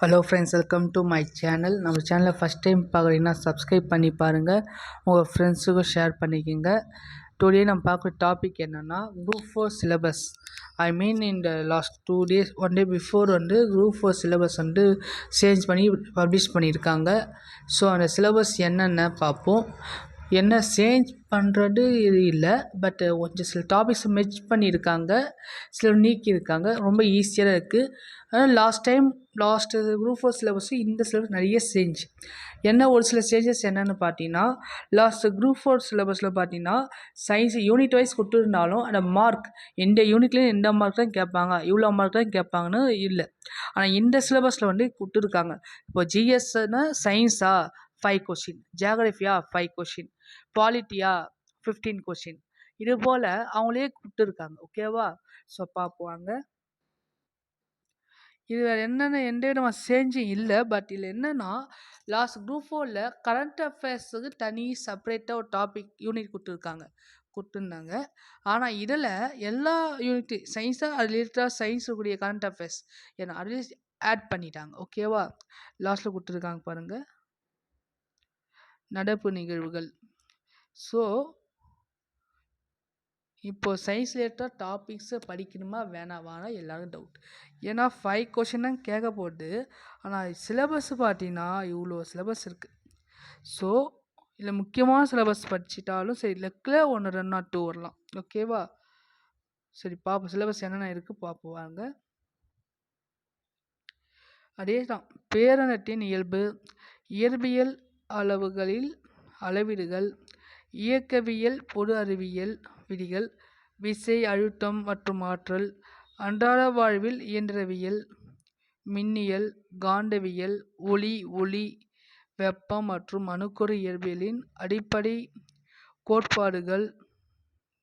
Hello friends, welcome to my channel. நம்ம சேனலை first time பார்க்குறீங்கன்னா சப்ஸ்கிரைப் பண்ணி பாருங்கள், உங்கள் ஃப்ரெண்ட்ஸுக்கும் ஷேர் பண்ணிக்கோங்க. டுடே நம்ம பார்க்குற டாபிக் என்னென்னா குரூப் 4 சிலபஸ். ஐ மீன் இந்த last 2 days 1 day before group 4 syllabus change பண்ணி பப்ளிஷ் பண்ணியிருக்காங்க. ஸோ அந்த சிலபஸ் என்னென்ன பார்ப்போம். என்ன சேஞ்ச் பண்ணுறது இது இல்லை, பட் கொஞ்சம் சில டாபிக்ஸ் மெர்ஜ் பண்ணியிருக்காங்க, சில நீக்கியிருக்காங்க. ரொம்ப ஈஸியாக இருக்குது. ஆனால் லாஸ்ட்டு குரூப் 4 சிலபஸ் இந்த சிலபஸ் நிறைய சேஞ்ச். ஒரு சில சேஞ்சஸ் என்னென்னு பார்த்தீங்கன்னா, லாஸ்ட்டு குரூப் 4 சிலபஸில் பார்த்தீங்கன்னா சயின்ஸ் யூனிட் வைஸ் கொடுத்துருந்தாலும் அந்த மார்க் இந்த யூனிட்லேயும் இந்த மார்க் தான் கேட்பாங்க, இவ்வளோ மார்க் தான் கேட்பாங்கன்னு இல்லை. ஆனால் இந்த சிலபஸில் கொடுத்துருக்காங்க. இப்போ ஜிஎஸ்னா சயின்ஸா 5 கொஷின், ஜியாகிரஃபியா 5 கொஷின், பாலிட்டியா 15 கொஷின், இது போல் அவங்களே கொடுத்துருக்காங்க. ஓகேவா? ஸோ பார்ப்போம். இது என்னென்ன எந்த விதமாக சேஞ்சும் இல்லை. பட் இதில் என்னென்னா, லாஸ்ட் குரூப் 4ல் கரண்ட் அஃபேர்ஸுக்கு தனி செப்பரேட்டாக ஒரு டாபிக் யூனிட் கொடுத்துருந்தாங்க. ஆனால் இதில் எல்லா யூனிட்டு சயின்ஸாக அது ரிலேட்டடாக சயின்ஸ் கூடிய கரண்ட் அஃபேர்ஸ் ஏன்னா அதுலேயே ஆட் பண்ணிட்டாங்க. ஓகேவா? லாஸ்ட்டில் கொடுத்துருக்காங்க பாருங்கள், நடப்பு நிகழ்வுகள். ஸோ இப்போது சயின்ஸ் ரிலேட்டடாக டாபிக்ஸை படிக்கணுமா வேணாம் எல்லோரும் டவுட். ஏன்னா 5 கொஷின் தான் கேட்க போகுது. ஆனால் சிலபஸ் பார்த்தீங்கன்னா இவ்வளோ சிலபஸ் இருக்குது. ஸோ இதில் முக்கியமான சிலபஸ் படிச்சிட்டாலும் சரி, லெக்கில் 1 2 2 வரலாம். ஓகேவா? சரி பார்ப்போம் சிலபஸ் என்னென்ன இருக்குது பார்ப்போம் வாங்க. அதே தான் பேரணத்தின் இயல்பு, இயற்பியல் அளவுகளில் அளவீடுகள், இயக்கவியல், பொது அறிவியல் விதிகள், விசை, அழுத்தம் மற்றும் ஆற்றல், அன்றாட வாழ்வில் இயந்திரவியல், மின்னியல், காந்தவியல், ஒளி, வெப்பம் மற்றும் அணுக்கரு இயற்பியலின் அடிப்படை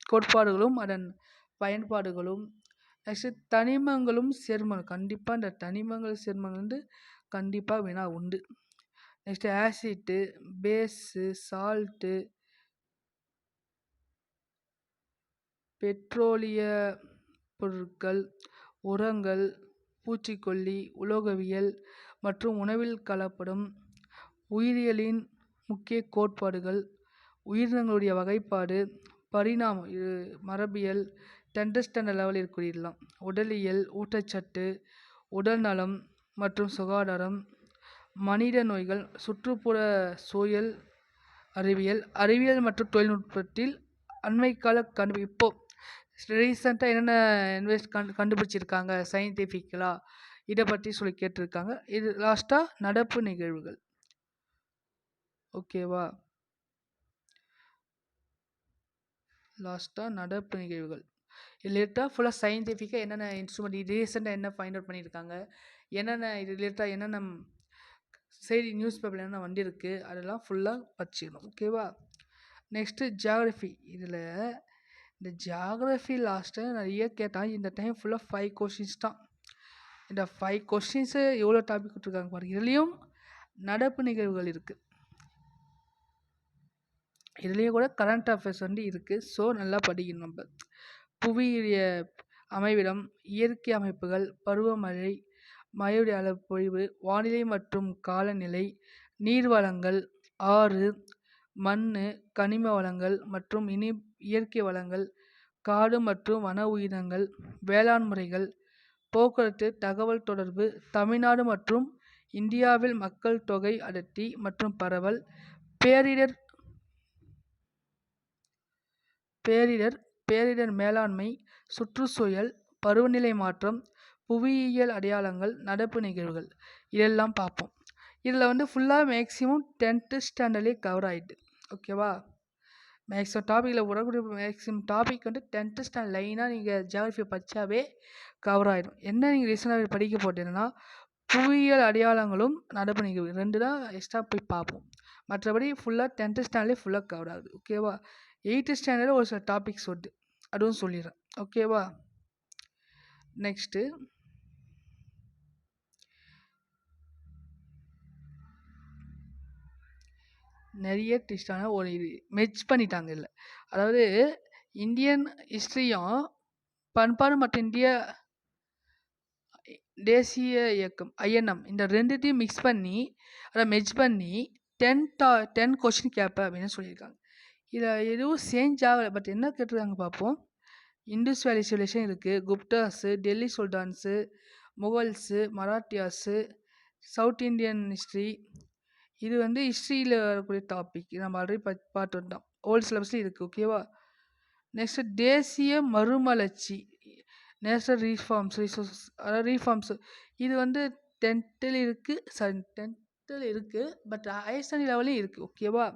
கோட்பாடுகளும் அதன் பயன்பாடுகளும். நெக்ஸ்ட் தனிமங்களும் சேர்மங்களும். கண்டிப்பாக இந்த தனிமங்கள் சேர்மங்கள் கண்டிப்பாக வினா உண்டு. நெக்ஸ்ட் ஆசிட்டு, பேஸு, சால்ட்டு, பெட்ரோலிய பொருட்கள், உரங்கள், பூச்சிக்கொல்லி, உலோகவியல் மற்றும் உணவில் கலப்படும், உயிரியலின் முக்கிய கோட்பாடுகள், உயிரினங்களுடைய வகைப்பாடு, பரிணாமம், இது மரபியல் 10th ஸ்டாண்டர்ட் லெவலில் கூறிடலாம். உடலியல், ஊட்டச்சத்து, உடல்நலம் மற்றும் சுகாதாரம், மனித நோய்கள், சுற்றுப்புற சூழல் அறிவியல் மற்றும் தொழில்நுட்பத்தில் அண்மைக்கால இப்போ ரீசெண்டாக என்னென்ன கண்டுபிடிச்சிருக்காங்க சயின்டிஃபிக்கலாக, இதை பற்றி சொல்லி கேட்டிருக்காங்க. இது லாஸ்ட்டாக நடப்பு நிகழ்வுகள். ஓகேவா? லாஸ்ட்டாக நடப்பு நிகழ்வுகள் ரிலேட்டாக ஃபுல்லாக சயின்டிஃபிக்காக என்னென்ன இன்ஸ்ட்ருமெண்ட் ரீசெண்டாக என்ன ஃபைண்ட் அவுட் பண்ணியிருக்காங்க, என்னென்ன இது ரிலேட்டாக என்னென்ன செய்தி நியூஸ் பேப்பரில் என்னென்ன வந்திருக்கு, அதெல்லாம் ஃபுல்லாக படிச்சிடணும். ஓகேவா? Next geography. இதில் இந்த ஜியாகிரஃபி லாஸ்ட் டைம் நிறைய கேட்டால், இந்த டைம் ஃபுல்லாக 5 கொஷின்ஸ் தான். இந்த 5 கொஷின்ஸு எவ்வளோ டாபிக் கொடுத்துருக்காங்க பாருங்கள். இதுலேயும் நடப்பு நிகழ்வுகள் இருக்குது, இதுலேயும் கூட கரண்ட் அஃபேர்ஸ் இருக்குது. ஸோ நல்லா படிக்கணும் நம்ம. புவியிய அமைவிடம், இயற்கை அமைப்புகள், பருவமழை, மழையுடைய அளவு, பொழிவு, வானிலை மற்றும் காலநிலை, நீர் வளங்கள், ஆறு, மண், கனிம வளங்கள் மற்றும் இயற்கை வளங்கள், காடு மற்றும் வன உயிரினங்கள், வேளாண் முறைகள், போக்குவரத்து, தகவல் தொடர்பு, தமிழ்நாடு மற்றும் இந்தியாவில் மக்கள் தொகை அடர்த்தி மற்றும் பரவல், பேரிடர் மேலாண்மை, சுற்றுச்சூழல், பருவநிலை மாற்றம், புவியியல் அடையாளங்கள், நடப்பு நிகழ்வுகள், இதெல்லாம் பார்ப்போம். இதில் ஃபுல்லாக மேக்ஸிமம் 10th ஸ்டாண்டர்ட்லேயே கவர் ஆகிட்டு. ஓகேவா? மேக்ஸிமம் டாப்பிக்கில் வரக்கூடிய மேக்ஸிமம் டாபிக் 10th ஸ்டாண்டர்ட் லைனாக நீங்கள் ஜியாகிரஃபி படித்தாவே கவர் ஆகிடும். என்ன நீங்கள் ரீசனாக படிக்க போட்டீங்கன்னா, புவியியல் அடையாளங்களும் நடப்பு நிகழ்வு 2 தான் எக்ஸ்ட்ரா போய் பார்ப்போம். மற்றபடி ஃபுல்லாக 10th ஸ்டாண்டர்ட்லேயே ஃபுல்லாக கவர் ஆகுது. ஓகேவா? 8th ஸ்டாண்டர்டில் ஒரு சில டாபிக்ஸ் வருது, அதுவும் சொல்லிடுறேன். ஓகேவா? நெக்ஸ்ட்டு நிறைய ட்விஸ்டான ஒரு இது மெர்ஜ் பண்ணிட்டாங்க இல்லை. அதாவது இந்தியன் ஹிஸ்ட்ரியும் பண்பாடு மற்றும் தேசிய இயக்கம் ஐஎன்எம் இந்த ரெண்டுத்தையும் மிக்ஸ் பண்ணி அதை மெர்ஜ் பண்ணி 10 கொஸ்டின் கேட்பேன் அப்படின்னு சொல்லியிருக்காங்க. இதில் எதுவும் சேஞ்ச் ஆகலை. பட் என்ன கேட்டிருக்காங்க பார்ப்போம். இண்டஸ் வேலி சிவிலைசேஷன் இருக்குது, குப்டாஸு, டெல்லி சுல்தான்ஸு, முகல்ஸு, மராட்டியாஸு, சவுத் இந்தியன் ஹிஸ்ட்ரி. இது வந்து ஹிஸ்ட்ரியில் வரக்கூடிய டாபிக். நம்ம ஆல்ரெடி பார்த்து வந்தோம். ஓல்டு சிலபஸ்லேயும் இருக்குது. ஓகேவா. நெக்ஸ்ட்டு தேசிய மறுமலர்ச்சி, நேஷனல் ரீஃபார்ம்ஸ், அதாவது ரீஃபார்ம்ஸ். இது வந்து 10ல் இருக்குது, பட் ஹையர் ஸ்டடி லெவலையும் இருக்குது. ஓகேவா.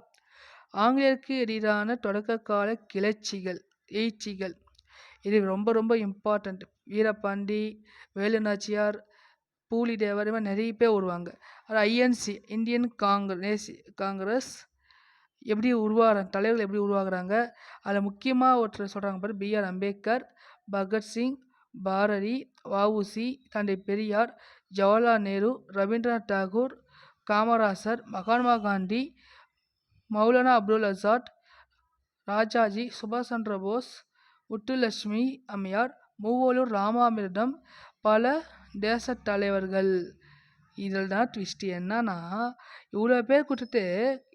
ஆங்கிலேயருக்கு எதிரான தொடக்க கால எழுச்சிகள் இது ரொம்ப ரொம்ப இம்பார்ட்டண்ட். வீரபாண்டி, வேலுநாச்சியார், பூலிதேவர், இது மாதிரி நிறைய பேர் வருவாங்க. அது ஐஎன்சி இந்தியன் காங்கிரஸ் எப்படி உருவாகிறாங்க, தலைவர்கள் எப்படி உருவாகுறாங்க. அதில் முக்கியமாக ஒருத்தர் சொல்கிறாங்க பாரு, பிஆர் அம்பேத்கர், பகத்சிங், பாரதி, வஉசி, தந்தை பெரியார், ஜவஹர்லால் நேரு, ரவீந்திரநாத் தாகூர், காமராசர், மகாத்மா காந்தி, மௌலானா அப்துல் ஆசாத், ராஜாஜி, சுபாஷ் சந்திர போஸ், முத்துலட்சுமி அம்மையார், மூவலூர் ராமாமிர்தம், பல தேச தலைவர்கள். இதில் தான் ட்விஸ்ட். என்னன்னா இவ்வளோ பேர் கொடுத்துட்டு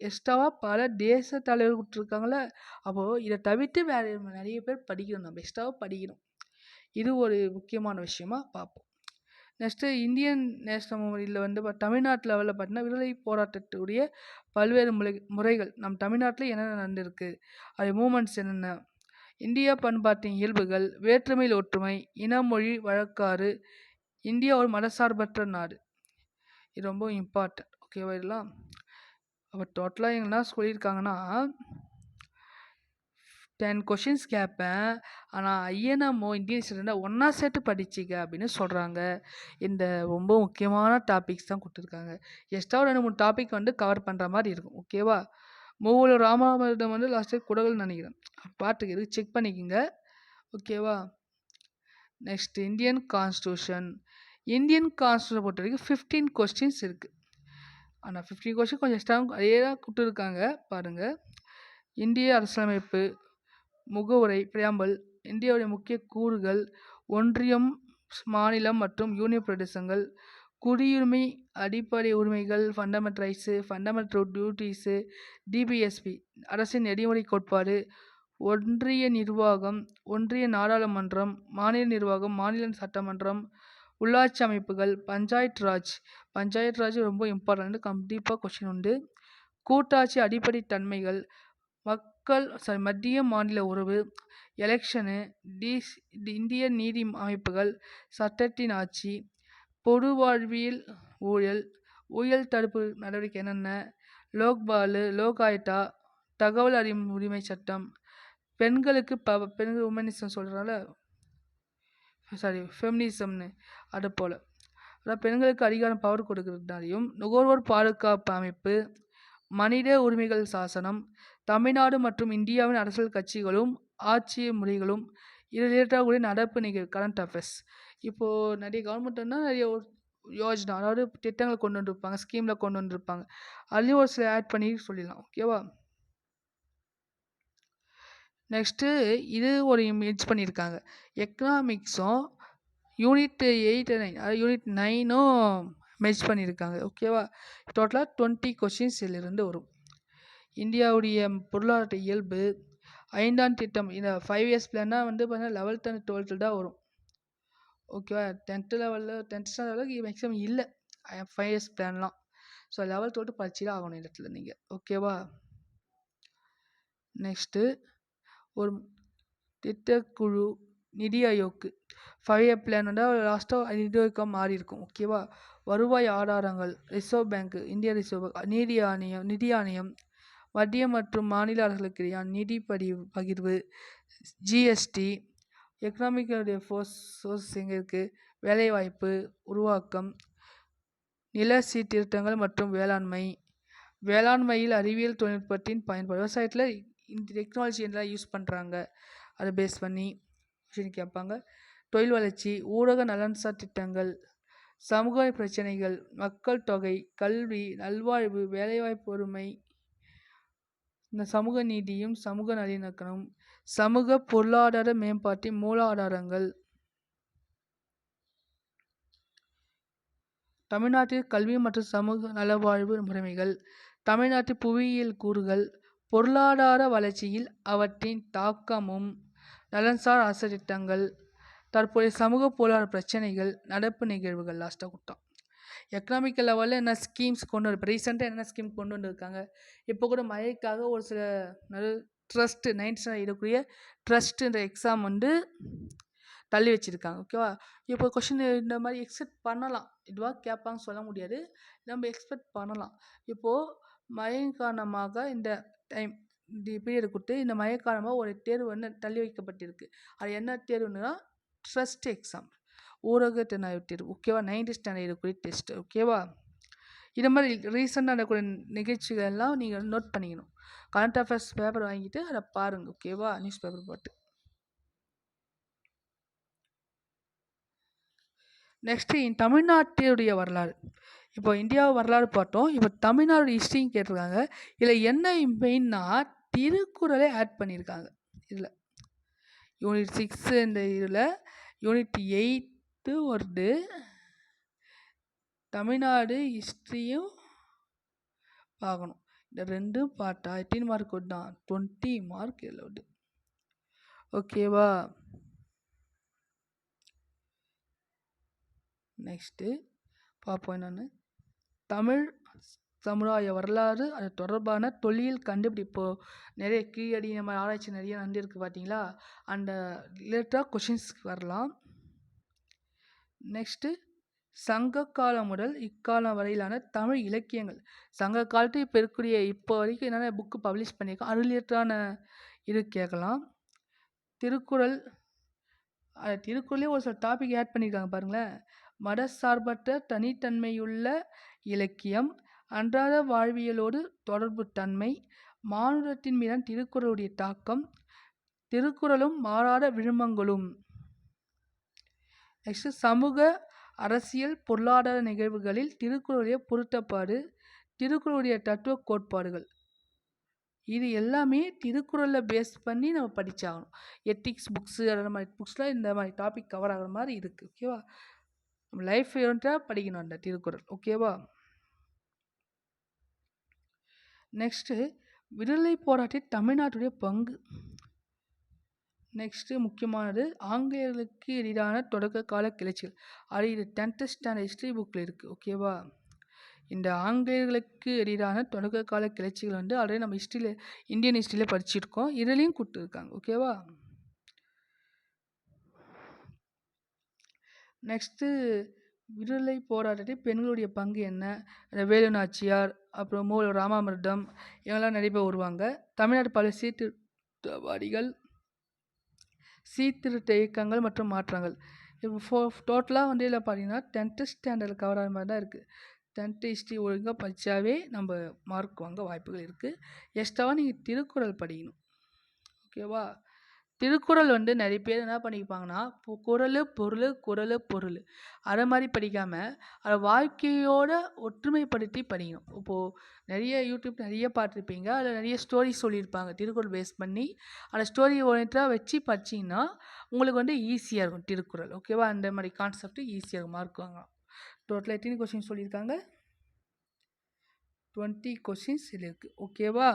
எக்ஸ்ட்ராவாக பல தேச தலைவர் கொடுத்துருக்காங்களே. அப்போது இதை தவிர்த்து வேறு நிறைய பேர் படிக்கணும், நம்ம எக்ஸ்ட்ராவாக படிக்கணும். இது ஒரு முக்கியமான விஷயமா பார்ப்போம். நெக்ஸ்ட்டு இந்தியன் நேஷனல் மூமெண்ட்டில் வந்து தமிழ்நாட்டு லெவலில் பார்த்தீங்கன்னா விடுதலை போராட்டத்துடைய பல்வேறு முறைகள் நம் தமிழ்நாட்டில் என்னென்ன நடந்திருக்கு, அது மூமெண்ட்ஸ் என்னென்ன, இந்தியா பண்பாட்டின் இயல்புகள், வேற்றுமையில் ஒற்றுமை, இனமொழி வழக்காறு, இந்தியா ஒரு மதசார்பற்ற நாடு. இது ரொம்ப இம்பார்ட்டன்ட். ஓகேவா. இதெல்லாம் அப்போ டோட்டலாக என்ன சொல்லியிருக்காங்கன்னா 10 கொஷின்ஸ் கேட்பேன், ஆனால் ஐஎன்எம்ஓ இந்தியன் ஹிஸ்ட்ரி ஒன்றா சேர்த்து படிச்சிக்க அப்படின்னு சொல்கிறாங்க. இந்த ரொம்ப முக்கியமான டாபிக்ஸ் தான் கொடுத்துருக்காங்க. எக்ஸ்ட்ரா 2-3 டாபிக் வந்து கவர் பண்ணுற மாதிரி இருக்கும். ஓகேவா. மூவலூர் ராமாமிர்தம் வந்து லாஸ்ட்டு குடகல் நினைக்கிறேன், பார்த்துக்கு செக் பண்ணிக்கோங்க. ஓகேவா. நெக்ஸ்ட் இந்தியன் கான்ஸ்டியூஷன் பொறுத்த வரைக்கும் 15 கொஸ்டின்ஸ் இருக்குது. ஆனால் 15 கொஸ்டின் கொஞ்சம் எக்ஸ்ட்ரா அதே தான் கொடுத்துருக்காங்க பாருங்கள். இந்திய அரசியலமைப்பு, முகவுரை பிரியாம்பல், இந்தியாவுடைய முக்கிய கூறுகள், ஒன்றியம், மாநிலம் மற்றும் யூனியன் பிரதேசங்கள், குடியுரிமை, அடிப்படை உரிமைகள், fundamental rights, fundamental duties, DPSP, அரசின் நெறிமுறை கோட்பாடு, ஒன்றிய நிர்வாகம், ஒன்றிய நாடாளுமன்றம், மாநில நிர்வாகம், மாநில சட்டமன்றம், உள்ளாட்சி அமைப்புகள், பஞ்சாயத்து ராஜ் ரொம்ப இம்பார்ட்டன்ட், கண்டிப்பாக கொஸ்டின் உண்டு. கூட்டாட்சி அடிப்படை தன்மைகள், மத்திய மாநில உறவு, எலெக்ஷனு, இந்திய நீதி அமைப்புகள், சட்டத்தின் ஆட்சி, பொது வாழ்வியல், ஊழல் தடுப்பு நடவடிக்கை என்னென்ன, லோக் ஆயுக்தா, தகவல் உரிமை சட்டம், பெண்களுக்கு பெண்கள் உமனிசம் சொல்கிறனால ஃபெமினிசம்னு அது போல், அதாவது பெண்களுக்கு அதிகாரம் பவர் கொடுக்கறதுனாலையும், நுகர்வோர் பாதுகாப்பு அமைப்பு, மனித உரிமைகள் சாசனம், தமிழ்நாடு மற்றும் இந்தியாவின் அரசியல் கட்சிகளும் ஆட்சி முறைகளும், இது ரிலேட்டடாக கூட நடப்பு நிகழ்வு கரண்ட் அஃபேர்ஸ். இப்போது நிறைய கவர்மெண்ட்னா நிறைய யோஜனா, அதாவது திட்டங்களை கொண்டு வந்திருப்பாங்க, ஸ்கீமில் கொண்டு வந்திருப்பாங்க, அதுலேயும் ஒரு சில ஆட் பண்ணி சொல்லிடலாம். ஓகேவா. நெக்ஸ்ட்டு இது ஒரு மிக்ஸ் பண்ணியிருக்காங்க. எக்கனாமிக்ஸும் யூனிட் 8 9, அதாவது யூனிட் 9ம் மெர்ஜ் பண்ணியிருக்காங்க. ஓகேவா. டோட்டலாக 20 கொஷின்ஸ் இதிலிருந்து வரும். இந்தியாவுடைய பொருளாதார இயல்பு, 5ஆம் திட்டம், இந்த 5 இயர்ஸ் பிளான்னா வந்து பார்த்தீங்கன்னா 11th and 12th தான் வரும். ஓகேவா. 10th ஸ்டாண்டர்டில் மேக்ஸிமம் இல்லை 5 இயர்ஸ் பிளான்லாம். ஸோ 11th 12th படிச்சு தான் ஆகணும் இந்த இடத்துல நீங்கள். ஓகேவா. நெக்ஸ்ட்டு ஒரு திட்டக்குழு, நிதி ஆயோக்கு 5 இயர் பிளான் வந்து லாஸ்ட்டாக நிதி ஆயோக்காக மாறி இருக்கும். ஓகேவா. வருவாய் ஆதாரங்கள், ரிசர்வ் பேங்க், இந்திய ரிசர்வ், நிதி ஆணையம், மத்திய மற்றும் மாநில அரசுகளுக்கு இடையான நிதி பகிர்வு, ஜிஎஸ்டி, எக்கனாமிக்கல் சோர்ஸ் எங்கே இருக்குது, வேலைவாய்ப்பு உருவாக்கம், நில சீர்திருத்தங்கள் மற்றும் வேளாண்மையில் அறிவியல் தொழில்நுட்பத்தின் பயன்பாடு, விவசாயத்தில் இந்த டெக்னாலஜி எல்லாம் யூஸ் பண்ணுறாங்க, அதை பேஸ் பண்ணி கொஷின் கேட்பாங்க. தொழில் வளர்ச்சி, ஊரக நலன்சார் திட்டங்கள், சமூக பிரச்சனைகள், மக்கள் தொகை, கல்வி, நல்வாழ்வு, வேலைவாய்ப்பு, வறுமை, இந்த சமூக நீதியும் சமூக நல்லிணக்கமும், சமூக பொருளாதார மேம்பாட்டின் மூலாதாரங்கள், தமிழ்நாட்டில் கல்வி மற்றும் சமூக நலவாழ்வு முறைமைகள், தமிழ்நாட்டு புவியியல் கூறுகள், பொருளாதார வளர்ச்சியில் அவற்றின் தாக்கமும், நலன்சார் அரசு திட்டங்கள், தற்போதைய சமூக பொருளாதார பிரச்சனைகள், நடப்பு நிகழ்வுகள் லாஸ்ட்டாக கொடுத்தான். எக்கனாமிக்கல் லெவலில் என்ன ஸ்கீம்ஸ் கொண்டு வரும், இப்போ ரீசெண்டாக என்ன ஸ்கீம் கொண்டு வந்துருக்காங்க. இப்போ கூட மழைக்காக ஒரு சில ட்ரஸ்ட்டு 9th ஸ்டாண்டர்ட் இருக்கக்கூடிய ட்ரஸ்ட்டுன்ற எக்ஸாம் வந்து தள்ளி வச்சுருக்காங்க. ஓகேவா. இப்போ கொஷின் இந்த மாதிரி எக்ஸ்பெக்ட் பண்ணலாம், இதுவாக கேட்பாங்கன்னு சொல்ல முடியாது, நம்ம எக்ஸ்பெக்ட் பண்ணலாம். இப்போது மழையின் காரணமாக இந்த டைம் இந்த பீரியட் கொடுத்து இந்த மழை காரணமாக ஒரு தேர்வு வந்து தள்ளி வைக்கப்பட்டிருக்கு. அது என்ன தேர்வுன்னா ட்ரஸ்ட் எக்ஸாம், ஊரக திறனாய்வு தேர்வு. ஓகேவா. 9th ஸ்டாண்டர்ட் இருக்கக்கூடிய டெஸ்ட். ஓகேவா. இது மாதிரி ரீசெண்டாக நடக்கக்கூடிய நிகழ்ச்சிகள் எல்லாம் நீங்கள் நோட் பண்ணிக்கணும். கரண்ட் அஃபேர்ஸ் பேப்பர் வாங்கிட்டு அதை பாருங்கள். ஓகேவா. நியூஸ் பேப்பர் போட்டு. நெக்ஸ்ட்டு தமிழ்நாட்டுடைய வரலாறு. இப்போ இந்தியா வரலாறு பார்த்தோம், இப்போ தமிழ்நாடு ஹிஸ்ட்ரியும் கேட்டிருக்காங்க. இதில் என்ன மெயின்னா திருக்குறளை ஆட் பண்ணியிருக்காங்க. இதில் யூனிட் 6 இந்த இதில் யூனிட் 8 வருது. தமிழ்நாடு ஹிஸ்ட்ரியும் பார்க்கணும். இந்த ரெண்டும் பார்த்தா 18 மார்க் தான், 20 மார்க் இதில் வருது. ஓகேவா. நெக்ஸ்ட்டு பார்ப்போம் என்னென்னு. தமிழ் சமுதாய வரலாறு, அது தொடர்பான தொல்லியல் கண்டுபிடிப்பு. நிறைய கீழடி நம்ம ஆராய்ச்சி நிறைய நடந்திருக்கு பார்த்தீங்களா, அந்த ரிலேட்டடாக கொஷின்ஸ் வரலாம். நெக்ஸ்ட்டு சங்க காலம் முதல் இக்காலம் வரையிலான தமிழ் இலக்கியங்கள். சங்க காலத்து இப்போ இருக்கக்கூடிய இப்போ வரைக்கும் என்னென்ன புக்கு பப்ளிஷ் பண்ணியிருக்கோம் அது ரிலேட்டடான இது கேட்கலாம். திருக்குறள், திருக்குறளே ஒரு சில டாபிக் ஆட் பண்ணியிருக்காங்க பாருங்களேன். மதசார்பற்ற தனித்தன்மையுள்ள இலக்கியம், அன்றாட வாழ்வியலோடு தொடர்பு தன்மை, மானுடத்தின் மீதான திருக்குறளுடைய தாக்கம், திருக்குறளும் மாறாத விழுமங்களும். நெக்ஸ்ட் சமூக அரசியல் பொருளாதார நிகழ்வுகளில் திருக்குறளுடைய பொருத்தப்பாடு, திருக்குறளுடைய தத்துவ கோட்பாடுகள். இது எல்லாமே திருக்குறளில் பேஸ் பண்ணி நம்ம படித்தாகணும். எத்திக்ஸ் புக்ஸு அந்த மாதிரி புக்ஸில் இந்த மாதிரி டாபிக் கவர் ஆகிற மாதிரி இருக்குது. ஓகேவா. நம்ம லைஃப் யூனிட்டாக படிக்கணும் அந்த திருக்குறள். ஓகேவா. நெக்ஸ்ட்டு விடுதலை போராட்டத்தில் தமிழ்நாட்டுடைய பங்கு. நெக்ஸ்ட்டு முக்கியமானது ஆங்கிலேயர்களுக்கு எதிரான தொடக்க கால கிளர்ச்சிகள். அது இது 10th ஸ்டாண்டர்ட் ஹிஸ்ட்ரி புக்கில் இருக்குது. ஓகேவா. இந்த ஆங்கிலேயர்களுக்கு எதிரான தொடக்க கால கிளர்ச்சிகள் வந்து ஆல்ரெடி நம்ம ஹிஸ்ட்ரியில் இந்தியன் ஹிஸ்ட்ரியில் படிச்சிருக்கோம், இதுலேயும் கொடுத்துருக்காங்க. ஓகேவா. நெக்ஸ்ட்டு விடுதலை போராட்டத்தில் பெண்களுடைய பங்கு என்ன, வேலு நாச்சியார், அப்புறம் ராமாமிர்தம், இவங்கெல்லாம் நிறைய பேர் வருவாங்க. தமிழ்நாடு பல சீர்திருத்தவாதிகள், சீர்திருத்த இயக்கங்கள் மற்றும் மாற்றங்கள். இப்போ டோட்டலாக வந்து இதில் பார்த்தீங்கன்னா 10th ஸ்டாண்டர்டில் கவர் ஆகிற மாதிரி தான் இருக்குது. 10th ஹிஸ்ட்ரி ஒழுங்காக படித்தாவே நம்ம மார்க் வாங்க வாய்ப்புகள் இருக்குது. எக்ஸ்ட்ராவாக நீங்கள் திருக்குறள் படிக்கணும். ஓகேவா. திருக்குறள் வந்து நிறைய பேர் என்ன பண்ணிப்பாங்கன்னா குறள் பொருள் அதை மாதிரி படிக்காமல் அதை வாழ்க்கையோட ஒற்றுமைப்படுத்தி படிக்கணும். இப்போது நிறைய யூடியூப் நிறைய பார்த்துருப்பீங்க, அதில் நிறைய ஸ்டோரி சொல்லியிருப்பாங்க திருக்குறள் பேஸ் பண்ணி. அந்த ஸ்டோரி ஓரியன்டாக வச்சு படிச்சிங்கன்னா உங்களுக்கு வந்து ஈஸியாக இருக்கும் திருக்குறள். ஓகேவா. அந்த மாதிரி கான்செப்ட் ஈஸியாக இருக்கும், மார்க் வாங்கலாம். டோட்டலாக எத்தனை கொஸ்டின் சொல்லியிருக்காங்க, 20 கொஸ்டின்ஸ் இதில் இருக்குது. ஓகேவா.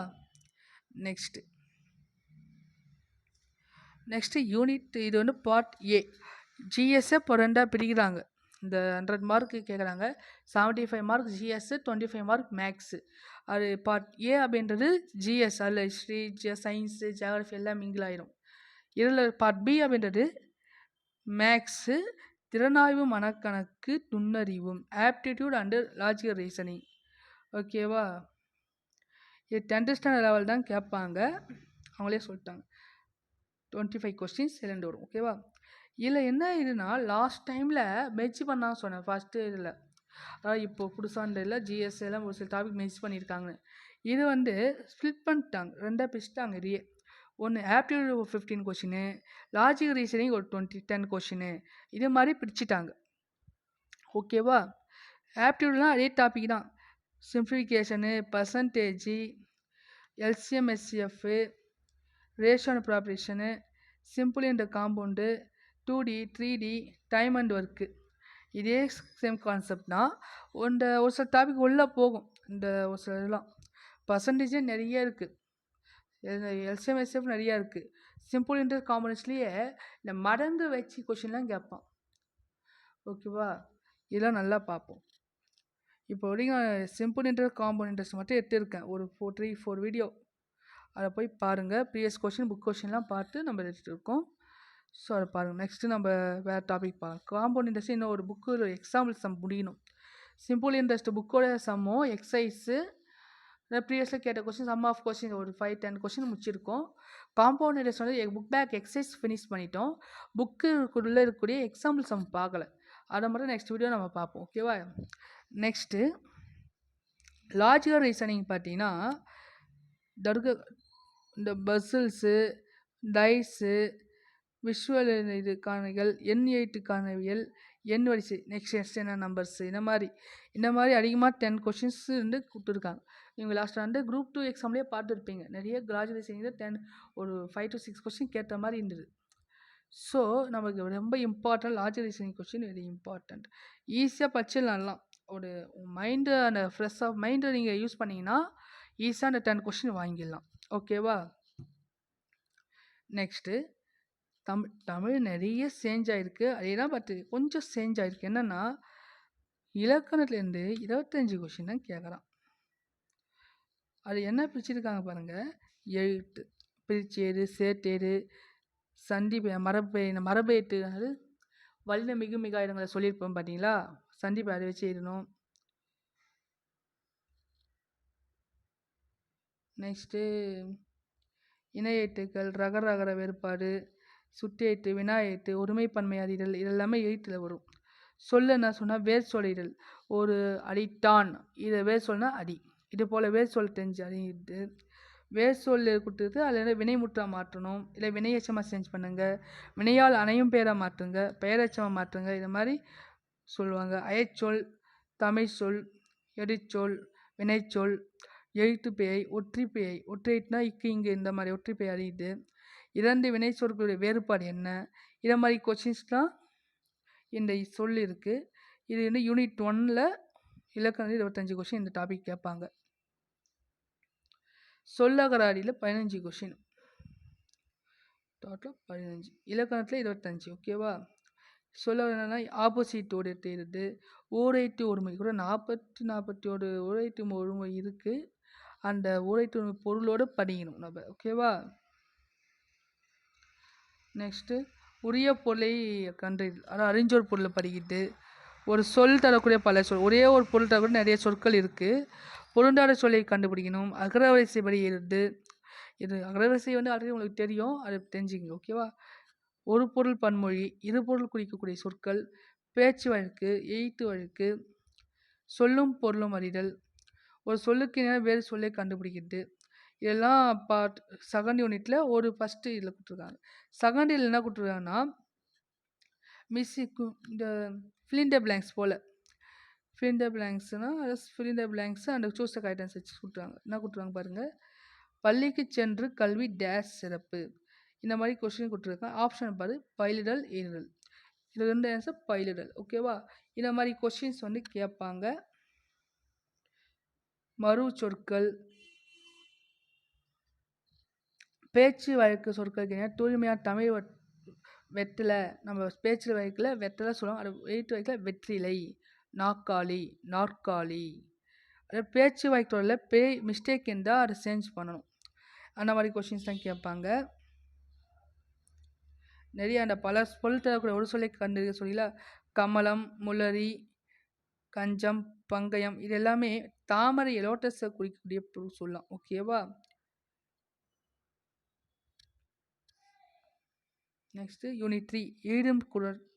நெக்ஸ்ட்டு யூனிட் இது வந்து பார்ட் ஏ. ஜிஎஸ்ஸை இப்போ ரெண்டாக பிரிக்கிறாங்க. இந்த 100 மார்க்கு கேட்குறாங்க. 75 மார்க் ஜிஎஸ்ஸு, 25 மார்க் மேக்ஸு. அது பார்ட் ஏ அப்படின்றது ஜிஎஸ், அதில் ஹிஸ்ட்ரி, சயின்ஸு, ஜியாகிரஃபி எல்லாம் மிங்கிள் ஆயிரும். இதில் பார்ட் பி அப்படின்றது மேக்ஸு, திறனாய்வு, மனக்கணக்கு, நுண்ணறிவும், ஆப்டிடியூட் அண்டு லாஜிக்கல் ரீசனிங். ஓகேவா. இது 10th ஸ்டாண்டர்ட் லெவல் தான் கேட்பாங்க, அவங்களே சொல்லிட்டாங்க. 25 கொஸ்டின்ஸ் இதில் வரும். ஓகேவா. இதில் என்ன இதுனா லாஸ்ட் டைமில் மெர்ஜ் பண்ணான்னு சொன்னேன் ஃபஸ்ட்டு இதில். அதாவது இப்போது புதுசாக இல்லை ஜிஎஸ் எல்லாம் ஒரு சில டாபிக் மெர்ஜ் பண்ணியிருக்காங்க. இது வந்து ஸ்ப்ளிட் பண்ணிட்டாங்க, ரெண்டாக பிரிச்சுட்டாங்க. இதையே ஒன்று ஆப்டிடியூட் ஒரு 15 கொஷினு, லாஜிக் ரீசனிங் ஒரு 10 கொஷினு, இது மாதிரி பிரிச்சுட்டாங்க. ஓகேவா. ஆப்டிடியூட்லாம் அதே டாபிக் தான், simplification, percentage, LCM HCF, ratio and proportion, simple and compound, 2D 3D, time and work. இதே சேம் கான்செப்ட் தான். ஒரு சில டாபிக் உள்ளே போகும். இந்த ஒரு சில இதெல்லாம் பர்சன்டேஜே நிறைய இருக்குது. எல்சிஎம் எஸ்எஃப் நிறையா இருக்குது. சிம்பிள் இன்டர் காம்பனன்ஸ்லேயே இந்த மடங்கு வச்சு கொஷின்லாம் கேட்பான். ஓகேவா, இதெல்லாம் நல்லா பார்ப்போம். இப்போ வரைக்கும் சிம்பிள் இன்டர் காம்பவுண்ட் இன்ட்ரெஸ்ட் மட்டும் எடுத்துருக்கேன். ஒரு 4 வீடியோ, அதை போய் பாருங்கள். ப்ரீவியஸ் கொஷின் புக் கொஷின்லாம் பார்த்து நம்ம எடுத்துகிட்டு ஸோ அதை பாருங்கள். நெக்ஸ்ட்டு நம்ம வேறு டாபிக் பார்க்கலாம். காம்பவுண்ட் இன்ட்ரெஸ்ட் இன்னும் ஒரு புக்கு எக்ஸாம்பிள் சம் முடியணும். சிம்பிள் இன்ட்ரெஸ்ட் புக்கோட சம்மும் எக்ஸசைஸு ப்ரீவியஸில் கேட்ட கொஸ்டின் சம் ஆஃப் கொஸ்டின் ஒரு 5-10 கொஸ்டின் முடிச்சிருக்கோம். காம்பவுண்ட் இன்ட்ரெஸ்ட் வந்து புக் பேக் எக்ஸசைஸ் ஃபினிஷ் பண்ணிட்டோம். புக்குள்ளே இருக்கக்கூடிய எக்ஸாம்பிள் சம் பார்க்கல. அதை மட்டும் நெக்ஸ்ட் வீடியோ நம்ம பார்ப்போம். ஓகேவா. நெக்ஸ்ட்டு லாஜிக்கல் ரீசனிங் பார்த்தீங்கன்னா இந்த பசில்ஸு, டைஸு, விஷுவல் காரணிகள், N8 காரணிகள், எண் வரிசை, நெக்ஸ்ட் என்ன நம்பர்ஸு, இந்த மாதிரி அதிகமாக 10 கொஷின்ஸ் வந்து கொடுத்துருக்காங்க. நீங்கள் லாஸ்ட் வந்து குரூப் 2 எக்ஸாம்லேயே பார்த்துருப்பீங்க. நிறைய லாஜிக்கல் ரீசனிங்கில் ஒரு 5 to 6 கொஸ்டின் கேட்ட மாதிரி இருந்தது. ஸோ நமக்கு ரொம்ப important logical reasoning question very important. ஈஸியாக படிச்சிடலாம். ஒரு மைண்டு அந்த ஃப்ரெஷ் ஆஃப் மைண்டை நீங்கள் யூஸ் பண்ணிங்கன்னா ஈஸியாக அந்த 10 கொஸ்டின் வாங்கிடலாம். ஓகேவா. நெக்ஸ்ட்டு தமிழ் நிறைய சேஞ்ச் ஆகிருக்கு. அதேதான் பட் கொஞ்சம் சேஞ்ச் ஆகிருக்கு. என்னென்னா இலக்கணத்துலேருந்து 25 கொஸ்டின் தான் கேட்குறான். அது என்ன பிரிச்சிருக்காங்க பாருங்கள். எழுத்து பிரிச்சேரு, சேட்டேரு, சந்தி மரபேட்டு, அதாவது வல்லின மிகு இடங்களை சொல்லியிருப்போம் பார்த்தீங்களா. சந்தி அதை வச்சு எழுதணும். நெக்ஸ்ட்டு இணையேட்டுக்கள், ரகர வேறுபாடு, சுட்டேட்டு, வினாயேட்டு, ஒருமைப்பன்மை அறிதல், இதெல்லாமே எழுத்தில் வரும். சொல்ல என்ன சொன்னால் வேர் சொல்லிடல். ஒரு அடித்தான், இதை வேர் சொல்னா அடி. இது போல் வேர் சொல் தெரிஞ்சு அறிவிட்டு வேர் சொல் கொடுத்துட்டு அதில் வினைமுற்றா மாற்றணும். இல்லை வினையச்சமாக சேஞ்ச் பண்ணுங்கள். வினையால் அணையும் பெயராக மாற்றுங்க, பெயரச்சமாக மாற்றுங்க. இது மாதிரி சொல்லுவாங்க. அயச்சொல், தமிழ் சொல், எடிச்சொல், வினைச்சொல், எழுத்துப்பெயை, ஒற்றிப்பெயை. ஒற்றைனா இக்கு இங்கு இந்த மாதிரி ஒற்றிப்பெயை அறியுது. 2 வினை சொற்களுடைய வேறுபாடு என்ன, இதை மாதிரி கொஷின்ஸ்லாம் இந்த சொல் இருக்குது. இது வந்து யூனிட் 1ல் இலக்கணத்தில் 25 கொஷின் இந்த டாபிக் கேட்பாங்க. சொல்லகராடியில் 15 கொஷின், டோட்டல் 15, இலக்கணத்தில் 25. ஓகேவா. சொல்ல என்னன்னா ஆப்போசிட்டோடு தேர்து, ஓரைட்டு ஒருமை கூட 41 ஓரைட்டு ஒருமை இருக்குது. அந்த ஓரைட்டு ஒருமை பொருளோடு படிக்கணும் நம்ம. ஓகேவா. நெக்ஸ்ட்டு உரிய பொருளை கண்டறிதல், அதாவது அறிஞ்சொர் பொருளை படிக்கிட்டு ஒரு சொல் தரக்கூடிய பல சொல், ஒரே ஒரு பொருள் தரக்கூடிய நிறைய சொற்கள் இருக்குது. பொருந்தாத சொல்லை கண்டுபிடிக்கணும். அகரவரிசைப்படி எழுது. இது அகரவரிசை வந்து ஆல்ரெடி உங்களுக்கு தெரியும், அது தெரிஞ்சுங்க. ஓகேவா. ஒரு பொருள் பன்மொழி, இரு பொருள் குறிக்கக்கூடிய சொற்கள், பேச்சு வழக்கு, எழுத்து வழக்கு, சொல்லும் பொருளும் அறிதல், ஒரு சொல்லுக்கு வேறு சொல்லை கண்டுபிடிக்கிறது. இதெல்லாம் பார்ட் செகண்ட் யூனிட்டில் ஒரு ஃபஸ்ட்டு இதில் கொடுத்துருக்காங்க. செகண்ட் இதில் என்ன கொடுத்துருக்காங்கன்னா இந்த ஃபில் த பிளாங்க்ஸ் போல். ஃபில் த பிளாங்க்ஸ்னால் fill the blanks and choose the correct answer கொடுத்துருவாங்க. என்ன கொடுத்துருவாங்க பாருங்கள். பள்ளிக்கு சென்று கல்வி டேஷ் சிறப்பு, இந்த மாதிரி கொஸ்டின் கொடுத்துருக்காங்க. ஆப்ஷன் பாரு, பயிலிடல், ஏறுதல். இது 2 ஆன்சர் பயிலிடல். ஓகேவா. இந்த மாதிரி கொஸ்டின்ஸ் வந்து கேட்பாங்க. மறு சொற்கள், பேச்சு வழக்கு சொற்கள் தூய்மையாக தமிழ் வெற்றிலை, நம்ம பேச்சு வழக்கில் வெற்றிலை சொல்லுவோம். அது எழுத்து வழக்கில் வெற்றிலை, நாற்காலி, நாற்காலி. அது பேச்சு வழக்கில் மிஸ்டேக் இருந்தால் அதை சேஞ்ச் பண்ணணும். அந்த மாதிரி கொஷின்ஸ் தான் கேட்பாங்க. நிறைய அந்த பல சொல் தரக்கூடிய ஒரு சொல்லை கண்டு சொல்லல. கமலம், முளரி, கஞ்சம், பங்கயம், இது எல்லாமே தாமரை லோட்டஸை குறிக்கக்கூடிய சொல்லலாம். ஓகேவா. நெக்ஸ்ட்டு யூனிட் 3 ஈடும்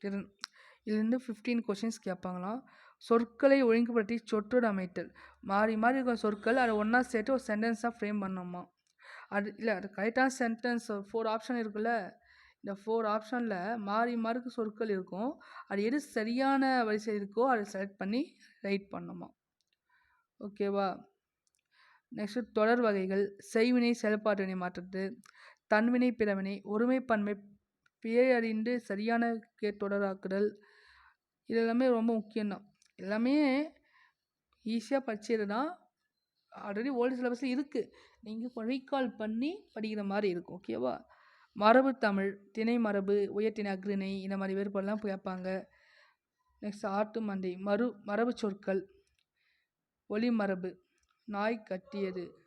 திறன். இதுலேருந்து 15 கொஷின்ஸ் கேட்பாங்களாம். சொற்களை ஒழுங்குபடுத்தி சொற்றோடு அமைத்தல், மாறி மாறி இருக்கிற சொற்கள் அதை ஒன்றா சேர்த்து ஒரு சென்டென்ஸாக ஃப்ரேம் பண்ணோமா. அது இல்லை, அது கரெக்டான சென்டென்ஸ் 4 ஆப்ஷன் இருக்குல்ல. இந்த 4 ஆப்ஷனில் மாறி மாறுக்கு சொற்கள் இருக்கும். அது எது சரியான வரிசை இருக்கோ அதை செலக்ட் பண்ணி ரைட் பண்ணோமா. ஓகேவா. நெக்ஸ்ட்டு தொடர் வகைகள், செய்வினை செயல்பாட்டு வினை மாற்றுறது, தன்வினை பிறவினை, ஒருமைப்பன்மை, பிழை அறிந்து சரியான தொடராக்குதல், இது எல்லாமே ரொம்ப முக்கியம்தான். எல்லாமே ஈஸியாக படிச்சிடலாம். ஆல்ரெடி ஓல்டு சிலபஸில் இருக்குது. நீங்கள் ரீகால் பண்ணி படிக்கிற மாதிரி இருக்கும். ஓகேவா? மரபு தமிழ், திணை மரபு, உயர்திணை அஃறிணை இந்த மாதிரி வேறுபாடெல்லாம் கேட்பாங்க. நெக்ஸ்ட் ஆட்டு மண்டை, மரபு சொற்கள், ஒளி மரபு, நாய் கட்டியது,